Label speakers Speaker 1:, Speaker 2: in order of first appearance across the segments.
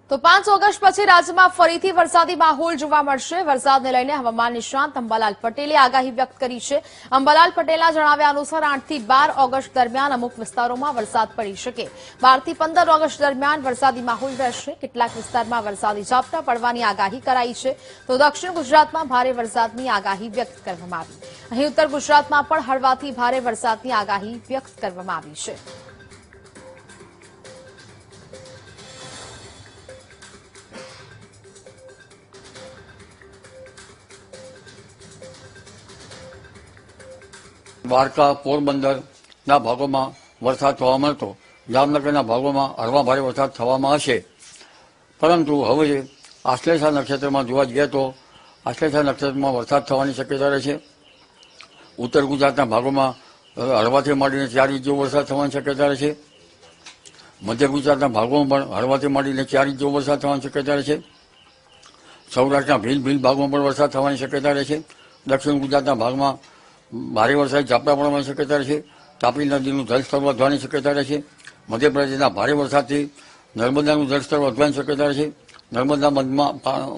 Speaker 1: તો 5 ઓગસ્ટ પછી રાજ્યમાં ફરીથી વરસાદી માહોલ જોવા મળશે। વરસાદને લઈને હવામાન નિષ્ણાંત અંબાલાલ પટેલે આગાહી વ્યક્ત કરી છે। અંબાલાલ પટેલના જણાવ્યા અનુસાર 8 થી 12 ઓગસ્ટ દરમિયાન અમુક વિસ્તારોમાં વરસાદ પડી શકે। 12 થી 15 ઓગસ્ટ દરમિયાન વરસાદી માહોલ રહેશે। કેટલાક વિસ્તારમાં વરસાદી ઝાપટા પડવાની આગાહી કરાઈ છે। તો દક્ષિણ ગુજરાતમાં ભારે વરસાદની આગાહી વ્યક્ત કરવામાં આવી। અહીં ઉત્તર ગુજરાતમાં પણ હળવાથી ભારે વરસાદની આગાહી વ્યક્ત કરવામાં આવી છે।
Speaker 2: દ્વારકા પોરબંદરના ભાગોમાં વરસાદ થવા મળતો, જામનગરના ભાગોમાં હળવા ભારે વરસાદ થવામાં હશે। પરંતુ હવે આશ્લેષા નક્ષત્રમાં જોવા જઈએ તો આશ્લેષા નક્ષત્રમાં વરસાદ થવાની શક્યતા રહેશે। ઉત્તર ગુજરાતના ભાગોમાં હળવાથી માંડીને 4 ઇંચ જેવો વરસાદ થવાની શક્યતા રહેશે। મધ્ય ગુજરાતના ભાગોમાં પણ હળવાથી માંડીને 4 ઇંચ જેવો વરસાદ થવાની શક્યતા રહેશે। સૌરાષ્ટ્રના ભીલ ભાગમાં પણ વરસાદ થવાની શક્યતા રહેશે। દક્ષિણ ગુજરાતના ભાગમાં ભારે વરસાદ ઝાપટા પડવાની શક્યતા રહેશે। તાપી નદીનું જળસ્તર વધવાની શક્યતા રહેશે। મધ્યપ્રદેશના ભારે વરસાદથી નર્મદાનું જળસ્તર વધવાની શક્યતા રહેશે। નર્મદા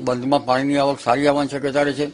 Speaker 2: બંધમાં પાણીની આવક સારી આવવાની શક્યતા રહેશે।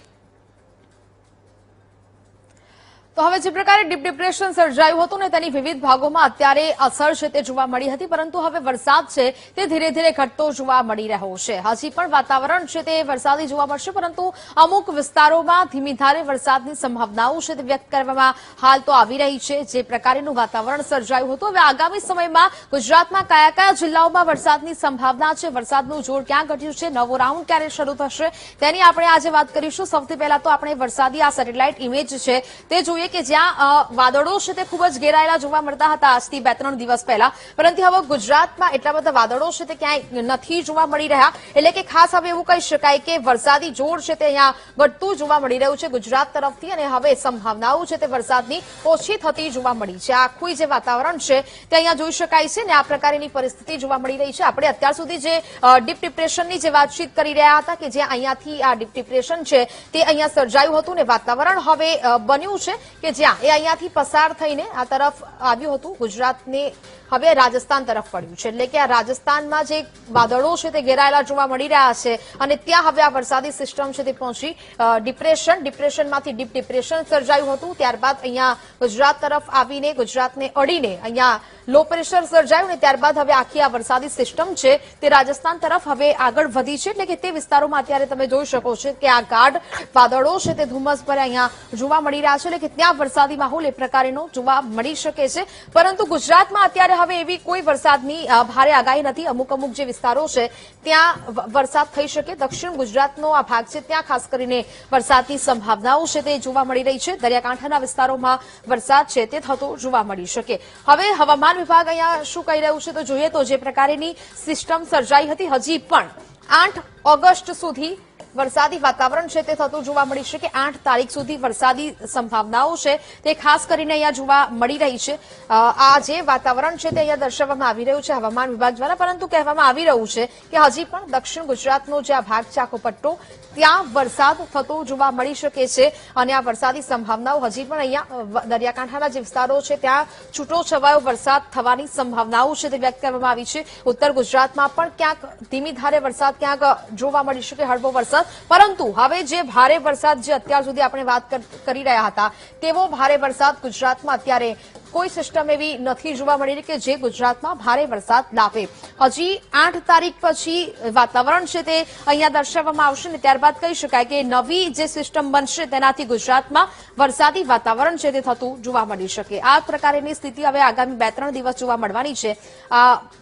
Speaker 1: તો હવે જે પ્રકારે ડીપ ડિપ્રેશન સર્જાયું હતું ને તેની વિવિધ ભાગોમાં અત્યારે અસર છે તે જોવા મળી હતી, પરંતુ હવે વરસાદ છે તે ધીરે ધીરે ઘટતો જોવા મળી રહ્યો છે। હજી પણ વાતાવરણ છે તે વરસાદી જોવા મળશે, પરંતુ અમુક વિસ્તારોમાં ધીમી ધારે વરસાદની સંભાવનાઓ છે તે વ્યક્ત કરવામાં હાલ તો આવી રહી છે। જે પ્રકારનું વાતાવરણ સર્જાયું હતું, હવે આગામી સમયમાં ગુજરાતમાં કયા કયા જિલ્લાઓમાં વરસાદની સંભાવના છે, વરસાદનું જોર ક્યાં ઘટ્યું છે, નવો રાઉન્ડ ક્યારે શરૂ થશે તેની આપણે આજે વાત કરીશું। સૌથી પહેલા તો આપણે વરસાદી આ સેટેલાઇટ ઇમેજ છે તે જોઈએ કે જ્યાં વાદળો છે તે ખૂબ જ ઘેરાયેલા જોવા મળતા હતા આજથી 2-3 દિવસ પહેલા, પરંતુ હવે ગુજરાતમાં એટલા બધા વાદળો છે તે ક્યાંય નથી જોવા મળી રહ્યા। એટલે કે ખાસ હવે એવું કહી શકાય કે વરસાદી જોર છે તે અહીંયા ઘટતું જોવા મળી રહ્યું છે ગુજરાત તરફથી, અને હવે સંભાવનાઓ છે તે વરસાદની ઓછી થતી જોવા મળી છે। આખું જે વાતાવરણ છે તે અહીંયા જોઈ શકાય છે, ને આ પ્રકારની પરિસ્થિતિ જોવા મળી રહી છે। આપણે અત્યાર સુધી જે ડીપ ડિપ્રેશનની જે વાતચીત કરી રહ્યા હતા કે જ્યાં અહીંયાથી આ ડીપ ડિપ્રેશન છે તે અહીંયા સર્જાયું હતું, ને વાતાવરણ હવે બન્યું છે કે જ્યાં એ અહીંયાથી પસાર થઈને આ તરફ આવ્યું હતું, ગુજરાતને હવે રાજસ્થાન તરફ પડ્યું છે। એટલે કે આ રાજસ્થાનમાં જે વાદળો છે તે ઘેરાયેલા જોવા મળી રહ્યા છે, અને ત્યાં હવે આ વરસાદી સિસ્ટમ છે તે પહોંચી ડિપ્રેશનમાંથી ડીપ ડિપ્રેશન સર્જાયું હતું, ત્યારબાદ અહીંયા ગુજરાત તરફ આવીને ગુજરાતને અડીને અહીંયા લો પ્રેશર સર્જાયું, ને ત્યારબાદ હવે આખી આ વરસાદી સિસ્ટમ છે તે રાજસ્થાન તરફ હવે આગળ વધી છે। એટલે કે તે વિસ્તારોમાં અત્યારે તમે જોઈ શકો છો કે આ ગાઢ વાદળો છે તે ધુમ્મસ પર અહીંયા જોવા મળી રહ્યા છે। એટલે કે ત્યાં વરસાદી માહોલ એ પ્રકારનો જોવા મળી શકે છે, પરંતુ ગુજરાતમાં અત્યારે હવે એવી કોઈ વરસાદની ભારે આગાહી નથી। અમુક જે વિસ્તારો છે ત્યાં વરસાદ થઈ શકે। દક્ષિણ ગુજરાતનો આ ભાગ છે ત્યાં ખાસ કરીને વરસાદની સંભાવનાઓ છે તે જોવા મળી રહી છે। દરિયાકાંઠાના વિસ્તારોમાં વરસાદ છે તે થતો જોવા મળી શકે। હવે હવામાન વિભાગ અહીંયા શું કહી રહ્યું છે તો જોઈએ તો જે પ્રકારની સિસ્ટમ સર્જાઈ હતી, હજી પણ 8 ઓગસ્ટ સુધી વરસાદી વાતાવરણ છે તે થતું જોવા મળી શકે। 8 તારીખ સુધી વરસાદી સંભાવનાઓ છે તે ખાસ કરીને અહીંયા જોવા મળી રહી છે। આ જે વાતાવરણ છે તે અહીંયા દર્શાવવામાં આવી રહ્યું છે હવામાન વિભાગ દ્વારા, પરંતુ કહેવામાં આવી રહ્યું છે કે હજી પણ દક્ષિણ ગુજરાતનો જે આ ભાગ છે આખો પટ્ટો ત્યાં વરસાદ થતો જોવા મળી શકે છે, અને આ વરસાદી સંભાવનાઓ હજી પણ અહીંયા દરિયાકાંઠાના જે વિસ્તારો છે ત્યાં છૂટો છવાયો વરસાદ થવાની સંભાવનાઓ છે તે વ્યક્ત કરવામાં આવી છે। ઉત્તર ગુજરાતમાં પણ ક્યાંક ધીમી ધારે વરસાદ ક્યાંક જોવા મળી શકે, હળવો વરસાદ, પરંતુ હવે જે ભારે વરસાદ જે અત્યાર સુધી આપણે વાત કરી રહ્યા હતા તેવો ભારે વરસાદ ગુજરાતમાં અત્યારે કોઈ સિસ્ટમ એવી નથી જોવા મળી રહી કે જે ગુજરાતમાં ભારે વરસાદ લાવે। હજી 8 તારીખ પછી વાતાવરણ છે તે અહીંયા દર્શાવવામાં આવશે, ને ત્યારબાદ કહી શકાય કે નવી જે સિસ્ટમ બનશે તેનાથી ગુજરાતમાં વરસાદી વાતાવરણ છે તે થતું જોવા મળી શકે। આ પ્રકારની સ્થિતિ હવે આગામી 2-3 દિવસ જોવા મળવાની છે।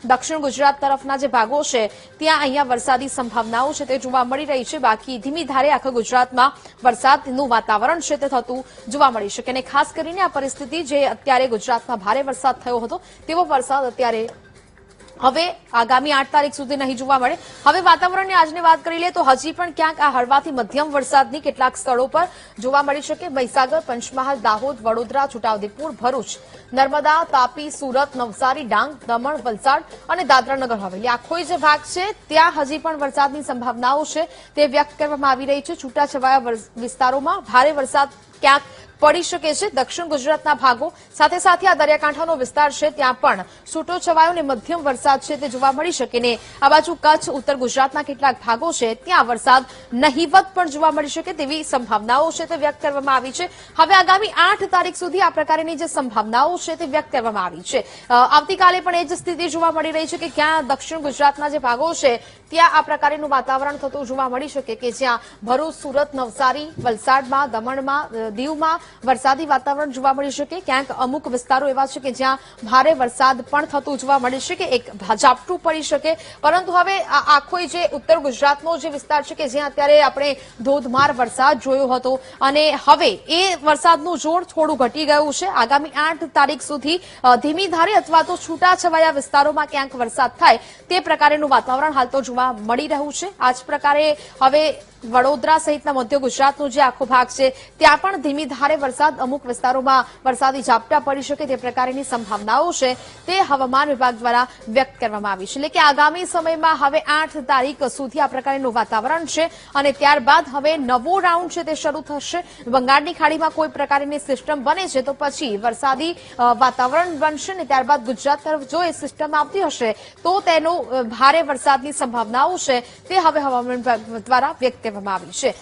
Speaker 1: દક્ષિણ ગુજરાત તરફના જે ભાગો છે ત્યાં અહીંયા વરસાદી સંભાવનાઓ છે તે જોવા મળી રહી છે, બાકી ધીમી ધારે આખા ગુજરાતમાં વરસાદનું વાતાવરણ છે તે થતું જોવા મળી શકે। અને ખાસ કરીને આ પરિસ્થિતિ જે અત્યારે ગુજરાતમાં ભારે વરસાદ થયો હતો તેવો વરસાદ અત્યારે હવે આગામી 8 તારીખ સુધી નહીં જોવા મળે। હવે વાતાવરણની આજની વાત કરી લે તો હજી પણ ક્યાંક આ હળવાથી મધ્યમ વરસાદની કેટલાક સ્થળો પર જોવા મળી શકે। મહીસાગર, પંચમહાલ, દાહોદ, વડોદરા, છોટાઉદેપુર, ભરૂચ, નર્મદા, તાપી, સુરત, નવસારી, ડાંગ, દમણ, વલસાડ અને દાદરાનગર હવેલી આખો જે ભાગ છે ત્યાં હજી પણ વરસાદની સંભાવનાઓ છે તે વ્યક્ત કરવામાં આવી રહી છે। છૂટાછવાયા વિસ્તારોમાં ભારે વરસાદ ક્યાંક પડી શકે છે। દક્ષિણ ગુજરાતના ભાગો સાથે સાથે આ દરિયાકાંઠાનો વિસ્તાર છે ત્યાં પણ છૂટો છવાયો અને મધ્યમ વરસાદ છે તે જોવા મળી શકે ને આ બાજુ કચ્છ ઉત્તર ગુજરાતના કેટલાક ભાગો છે ત્યાં વરસાદ નહીવત પણ જોવા મળી શકે તેવી સંભાવનાઓ છે તે વ્યક્ત કરવામાં આવી છે। હવે આગામી 8 તારીખ સુધી આ પ્રકારની જે સંભાવનાઓ છે તે વ્યક્ત કરવામાં આવી છે। આવતીકાલે પણ એ જ સ્થિતિ જોવા મળી રહી છે કે ક્યાં દક્ષિણ ગુજરાતના જે ભાગો છે ત્યાં આ પ્રકારનું વાતાવરણ થતું જોવા મળી શકે કે જ્યાં ભરૂચ, સુરત, નવસારી, વલસાડમાં, દમણમાં, દીવમાં વરસાદી વાતાવરણ જોવા મળી શકે। ક્યાંક અમુક વિસ્તારો એવા છે કે જ્યાં ભારે વરસાદ પણ થતું જોવા મળી શકે, એક ઝાપટું પડી શકે। પરંતુ હવે આખો જે ઉત્તર ગુજરાતનો જે વિસ્તાર છે કે જ્યાં અત્યારે આપણે ધોધમાર વરસાદ જોયો હતો અને હવે એ વરસાદનું જોર થોડું ઘટી ગયું છે। આગામી 8 તારીખ સુધી ધીમી ધારે અથવા તો છૂટાછવાયા વિસ્તારોમાં ક્યાંક વરસાદ થાય તે પ્રકારનું વાતાવરણ હાલ તો જોવા મળી રહ્યું છે। આ જ પ્રકારે હવે વડોદરા સહિતના મધ્ય ગુજરાતનો જે આખો ભાગ છે ત્યાં પણ ધીમી ધારે વરસાદ અમુક વિસ્તારોમાં વરસાદી ઝાપટા પડી શકે તે પ્રકારની સંભાવનાઓ છે તે હવામાન વિભાગ દ્વારા વ્યક્ત કરવામાં આવી છે। એટલે કે આગામી સમયમાં હવે 8 તારીખ સુધી આ પ્રકારનું વાતાવરણ છે અને ત્યારબાદ હવે નવો રાઉન્ડ છે તે શરૂ થશે। બંગાળની ખાડીમાં કોઈ પ્રકારની સિસ્ટમ બને છે તો પછી વરસાદી વાતાવરણ બનશે ને ત્યારબાદ ગુજરાત તરફ જો એ સિસ્ટમ આવતી હશે તો તેનો ભારે વરસાદની સંભાવનાઓ છે તે હવે હવામાન વિભાગ દ્વારા વ્યક્ત કરવામાં આવી છે।